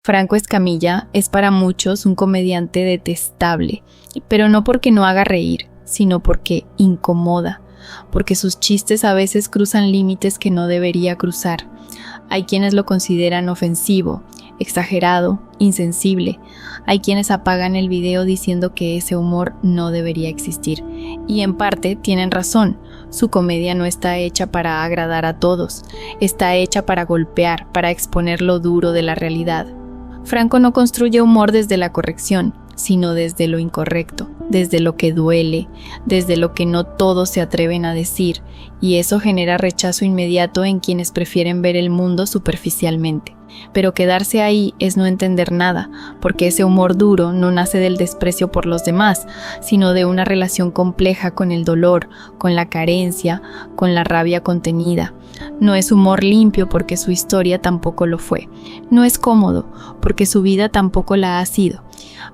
Franco Escamilla es para muchos un comediante detestable, pero no porque no haga reír, sino porque incomoda, porque sus chistes a veces cruzan límites que no debería cruzar. Hay quienes lo consideran ofensivo, exagerado, insensible. Hay quienes apagan el video diciendo que ese humor no debería existir. Y en parte tienen razón, su comedia no está hecha para agradar a todos, está hecha para golpear, para exponer lo duro de la realidad. Franco no construye humor desde la corrección, sino desde lo incorrecto, desde lo que duele, desde lo que no todos se atreven a decir, y eso genera rechazo inmediato en quienes prefieren ver el mundo superficialmente. Pero quedarse ahí es no entender nada, porque ese humor duro no nace del desprecio por los demás, sino de una relación compleja con el dolor, con la carencia, con la rabia contenida. No es humor limpio porque su historia tampoco lo fue. No es cómodo porque su vida tampoco la ha sido.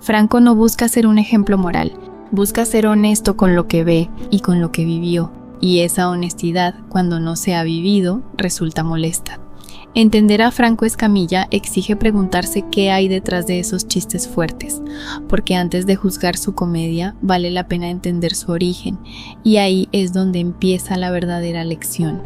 Franco no busca ser un ejemplo moral, busca ser honesto con lo que ve y con lo que vivió, y esa honestidad, cuando no se ha vivido, resulta molesta. Entender a Franco Escamilla exige preguntarse qué hay detrás de esos chistes fuertes, porque antes de juzgar su comedia vale la pena entender su origen, y ahí es donde empieza la verdadera lección.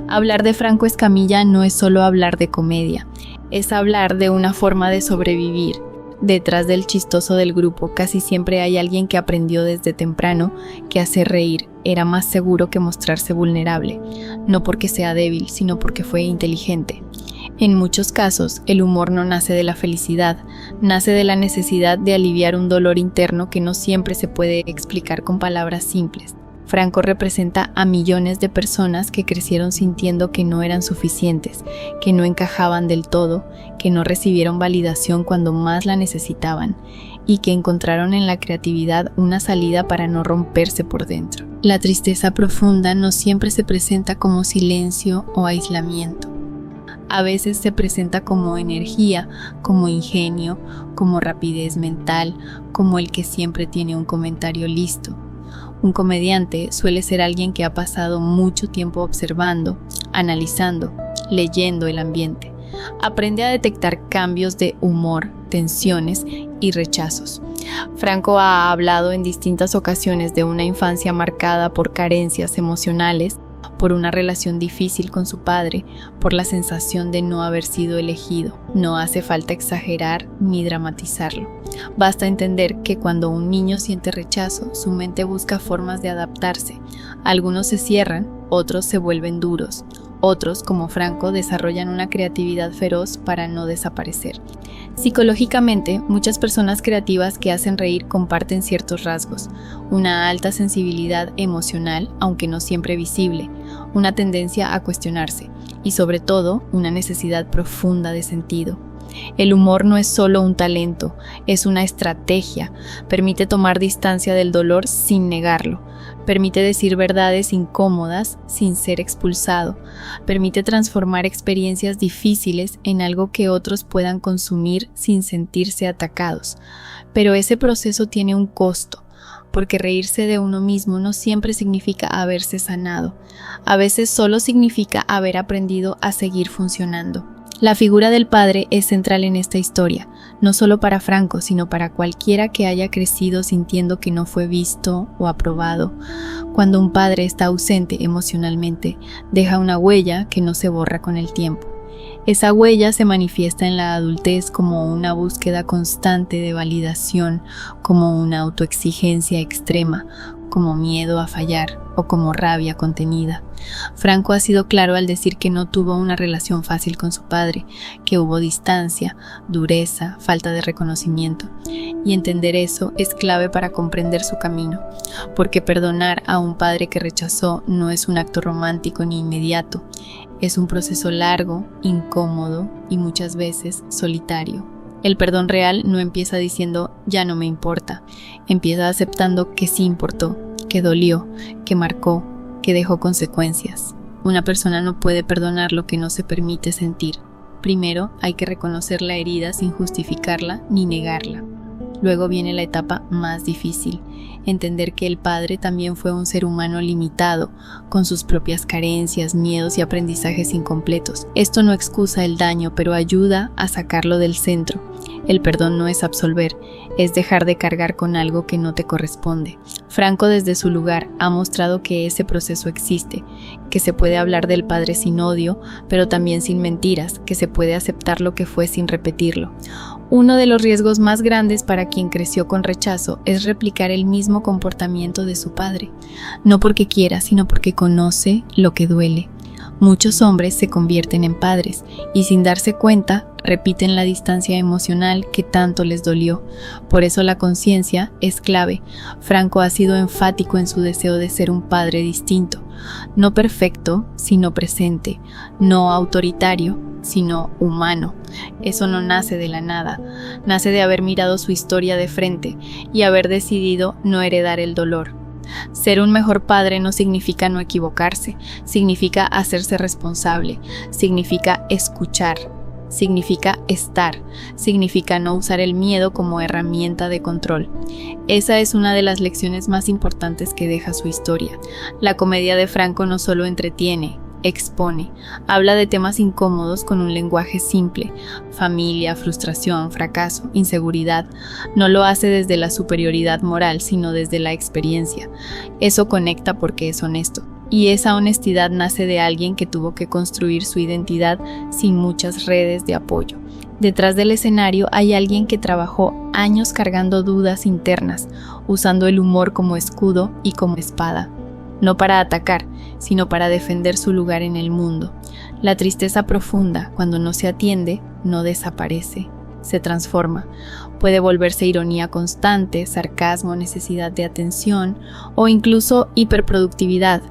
Hablar de Franco Escamilla no es solo hablar de comedia, es hablar de una forma de sobrevivir. Detrás del chistoso del grupo casi siempre hay alguien que aprendió desde temprano que hacer reír era más seguro que mostrarse vulnerable, no porque sea débil, sino porque fue inteligente. En muchos casos, el humor no nace de la felicidad, nace de la necesidad de aliviar un dolor interno que no siempre se puede explicar con palabras simples. Franco representa a millones de personas que crecieron sintiendo que no eran suficientes, que no encajaban del todo, que no recibieron validación cuando más la necesitaban y que encontraron en la creatividad una salida para no romperse por dentro. La tristeza profunda no siempre se presenta como silencio o aislamiento. A veces se presenta como energía, como ingenio, como rapidez mental, como el que siempre tiene un comentario listo. Un comediante suele ser alguien que ha pasado mucho tiempo observando, analizando, leyendo el ambiente. Aprende a detectar cambios de humor, tensiones y rechazos. Franco ha hablado en distintas ocasiones de una infancia marcada por carencias emocionales, por una relación difícil con su padre, por la sensación de no haber sido elegido. No hace falta exagerar ni dramatizarlo. Basta entender que cuando un niño siente rechazo, su mente busca formas de adaptarse. Algunos se cierran, otros se vuelven duros. Otros, como Franco, desarrollan una creatividad feroz para no desaparecer. Psicológicamente, muchas personas creativas que hacen reír comparten ciertos rasgos: una alta sensibilidad emocional, aunque no siempre visible, una tendencia a cuestionarse y, sobre todo, una necesidad profunda de sentido. El humor no es solo un talento, es una estrategia. Permite tomar distancia del dolor sin negarlo. Permite decir verdades incómodas sin ser expulsado. Permite transformar experiencias difíciles en algo que otros puedan consumir sin sentirse atacados. Pero ese proceso tiene un costo, porque reírse de uno mismo no siempre significa haberse sanado. A veces solo significa haber aprendido a seguir funcionando. La figura del padre es central en esta historia, no solo para Franco, sino para cualquiera que haya crecido sintiendo que no fue visto o aprobado. Cuando un padre está ausente emocionalmente, deja una huella que no se borra con el tiempo. Esa huella se manifiesta en la adultez como una búsqueda constante de validación, como una autoexigencia extrema, como miedo a fallar o como rabia contenida. Franco ha sido claro al decir que no tuvo una relación fácil con su padre, que hubo distancia, dureza, falta de reconocimiento. Y entender eso es clave para comprender su camino, porque perdonar a un padre que rechazó no es un acto romántico ni inmediato. Es un proceso largo, incómodo y muchas veces solitario. El perdón real no empieza diciendo «ya no me importa», empieza aceptando que sí importó, que dolió, que marcó, que dejó consecuencias. Una persona no puede perdonar lo que no se permite sentir. Primero hay que reconocer la herida sin justificarla ni negarla. Luego viene la etapa más difícil, entender que el padre también fue un ser humano limitado, con sus propias carencias, miedos y aprendizajes incompletos. Esto no excusa el daño, pero ayuda a sacarlo del centro. El perdón no es absolver, es dejar de cargar con algo que no te corresponde. Franco desde su lugar ha mostrado que ese proceso existe, que se puede hablar del padre sin odio, pero también sin mentiras, que se puede aceptar lo que fue sin repetirlo. Uno de los riesgos más grandes para quien creció con rechazo es replicar el mismo comportamiento de su padre, no porque quiera, sino porque conoce lo que duele. Muchos hombres se convierten en padres y sin darse cuenta repiten la distancia emocional que tanto les dolió. Por eso la conciencia es clave. Franco ha sido enfático en su deseo de ser un padre distinto, no perfecto, sino presente, no autoritario, sino humano. Eso no nace de la nada, nace de haber mirado su historia de frente y haber decidido no heredar el dolor. Ser un mejor padre no significa no equivocarse, significa hacerse responsable, significa escuchar, significa estar, significa no usar el miedo como herramienta de control. Esa es una de las lecciones más importantes que deja su historia. La comedia de Franco no solo entretiene, expone, habla de temas incómodos con un lenguaje simple: familia, frustración, fracaso, inseguridad. No lo hace desde la superioridad moral, sino desde la experiencia. Eso conecta porque es honesto, y esa honestidad nace de alguien que tuvo que construir su identidad sin muchas redes de apoyo. Detrás del escenario hay alguien que trabajó años cargando dudas internas, usando el humor como escudo y como espada. No para atacar, sino para defender su lugar en el mundo. La tristeza profunda, cuando no se atiende, no desaparece, se transforma. Puede volverse ironía constante, sarcasmo, necesidad de atención o incluso hiperproductividad.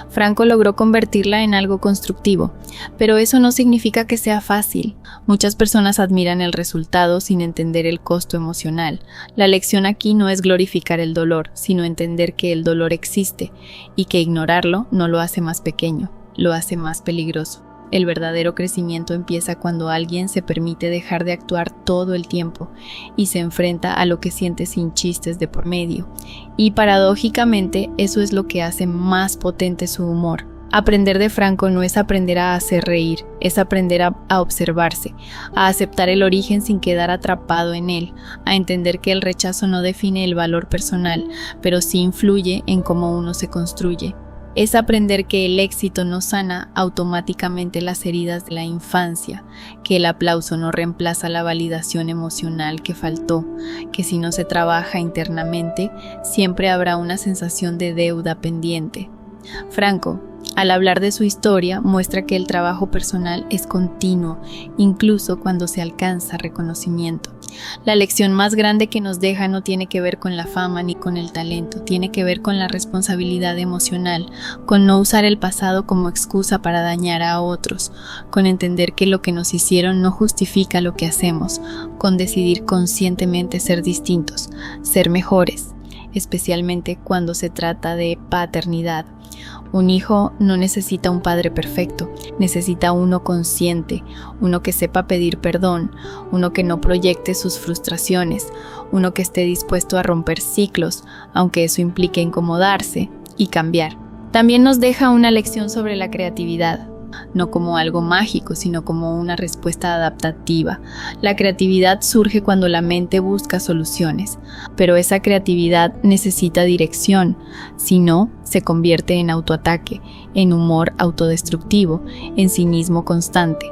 Franco logró convertirla en algo constructivo, pero eso no significa que sea fácil. Muchas personas admiran el resultado sin entender el costo emocional. La lección aquí no es glorificar el dolor, sino entender que el dolor existe y que ignorarlo no lo hace más pequeño, lo hace más peligroso. El verdadero crecimiento empieza cuando alguien se permite dejar de actuar todo el tiempo y se enfrenta a lo que siente sin chistes de por medio. Y paradójicamente, eso es lo que hace más potente su humor. Aprender de Franco no es aprender a hacer reír, es aprender a observarse, a aceptar el origen sin quedar atrapado en él, a entender que el rechazo no define el valor personal, pero sí influye en cómo uno se construye. Es aprender que el éxito no sana automáticamente las heridas de la infancia, que el aplauso no reemplaza la validación emocional que faltó, que si no se trabaja internamente, siempre habrá una sensación de deuda pendiente. Franco, al hablar de su historia, muestra que el trabajo personal es continuo, incluso cuando se alcanza reconocimiento. La lección más grande que nos deja no tiene que ver con la fama ni con el talento, tiene que ver con la responsabilidad emocional, con no usar el pasado como excusa para dañar a otros, con entender que lo que nos hicieron no justifica lo que hacemos, con decidir conscientemente ser distintos, ser mejores, especialmente cuando se trata de paternidad. Un hijo no necesita un padre perfecto, necesita uno consciente, uno que sepa pedir perdón, uno que no proyecte sus frustraciones, uno que esté dispuesto a romper ciclos, aunque eso implique incomodarse y cambiar. También nos deja una lección sobre la creatividad, no como algo mágico, sino como una respuesta adaptativa. La creatividad surge cuando la mente busca soluciones, pero esa creatividad necesita dirección, si no, se convierte en autoataque, en humor autodestructivo, en cinismo constante.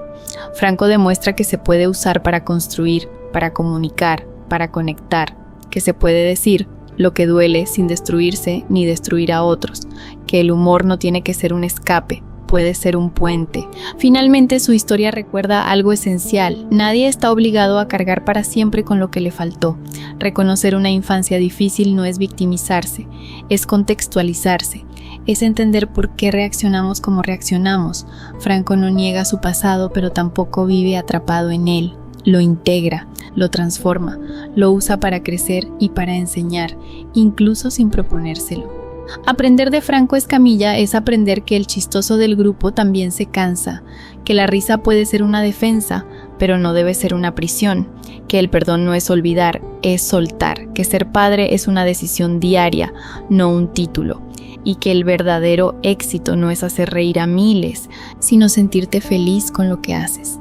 Franco demuestra que se puede usar para construir, para comunicar, para conectar, que se puede decir lo que duele sin destruirse ni destruir a otros, que el humor no tiene que ser un escape, puede ser un puente. Finalmente, su historia recuerda algo esencial. Nadie está obligado a cargar para siempre con lo que le faltó. Reconocer una infancia difícil no es victimizarse, es contextualizarse, es entender por qué reaccionamos como reaccionamos. Franco no niega su pasado, pero tampoco vive atrapado en él. Lo integra, lo transforma, lo usa para crecer y para enseñar, incluso sin proponérselo. Aprender de Franco Escamilla es aprender que el chistoso del grupo también se cansa, que la risa puede ser una defensa, pero no debe ser una prisión, que el perdón no es olvidar, es soltar, que ser padre es una decisión diaria, no un título, y que el verdadero éxito no es hacer reír a miles, sino sentirte feliz con lo que haces.